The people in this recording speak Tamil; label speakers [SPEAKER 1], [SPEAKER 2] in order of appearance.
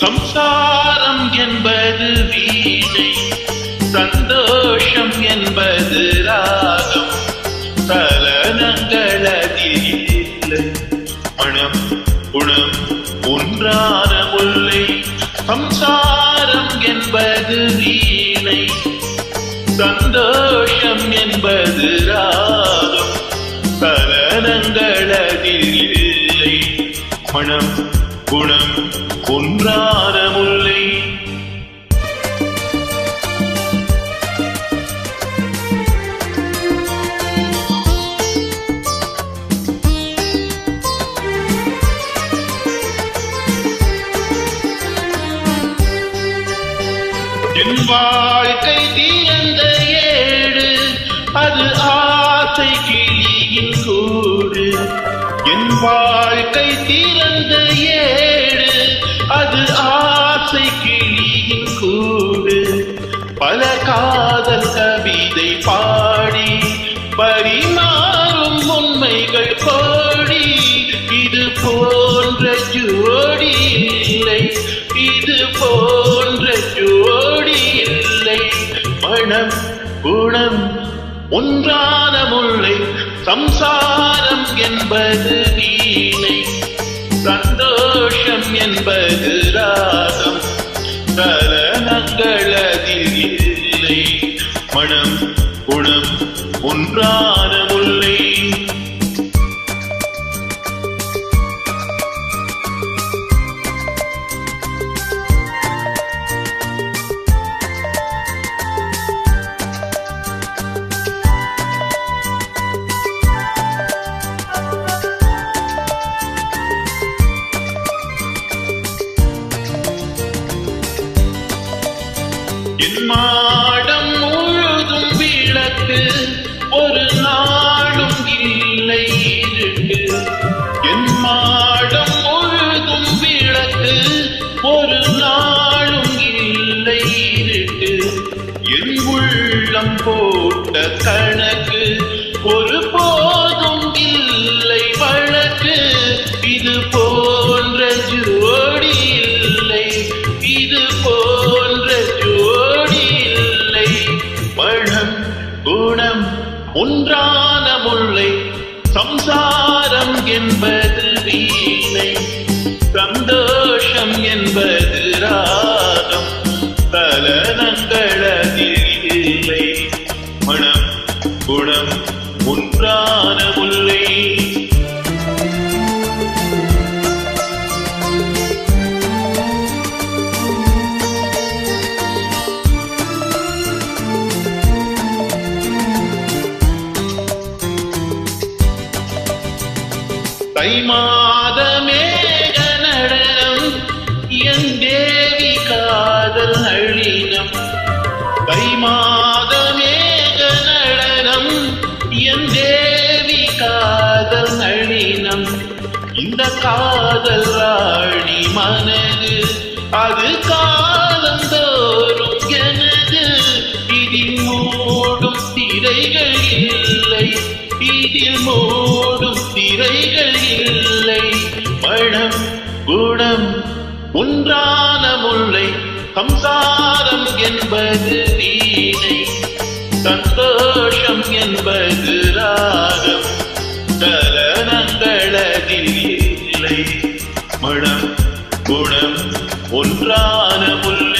[SPEAKER 1] சம்சாரம் என்பது வீணை, சந்தோஷம் என்பது ராகம். சலனங்களதில் இல்லை, மனம் குணம் ஒன்றான முல்லை. சம்சாரம் என்பது வீணை, சந்தோஷம் என்பது ராகம். சலனங்களதில் இல்லை, மனம் குணம் ஒன்றான முல்லை. என் வாழ்க்கை திறந்த ஏடு, அது ஆசை கிளியின் கூடு. என் வாழ்க்கை திறந்த ஏடு, அது ஆசை கிளியின் கூடு. பல காதல் கவிதை பாடி பரிமாறும் உண்மைகள் கோடி. இது போன்ற ஜோடி இல்லை, இது போன்ற ஜோடி இல்லை. மனம் குணம் ஒன்றான முல்லை. சம்சாரம் என்பது வீணை, சந்தோஷம் என்பது ராகம். சலனங்களதில் இல்லை, மனம் குணம் ஒன்றான முல்லை. என் மாடம் முழுதும் விளக்கு, ஒரு நாளும் இல்லை இருட்டு. என் மாடம் முழுதும் விளக்கு, ஒரு நாளும் இல்லை இருட்டு. என் உள்ளம் போட்ட கணக்கு, ஒரு போதும் இல்லை வழக்கு. இது போன்ற ஜோடி இல்லை, இது போன்ற ஜோடி இல்லை. மனம் குணம் ஒன்றான முல்லை. சம்சாரம் என்பது வீணை, சந்தோஷம் என்பது ராகம். சலனங்களதில் இல்லை, மனம் குணம் ஒன்றான முல்லை. தை மாத மேக நடனம், என் தேவி காதல் நளினம். தை மாத மேக நடனம், என் தேவி காதல் நளினம். இந்த காதல் ராணி மனது, அது காலந்தோறும் எனது. இதில் மூடும் திரைகள் இல்லை, இதில் மூடும் திரைகள் இல்லை. மனம் குணம் ஒன்றான முல்லை. சம்சாரம் என்பது வீணை, சந்தோஷம் என்பது ராகம். சலனங்களதில் இல்லை, மனம் குணம் ஒன்றான முல்லை.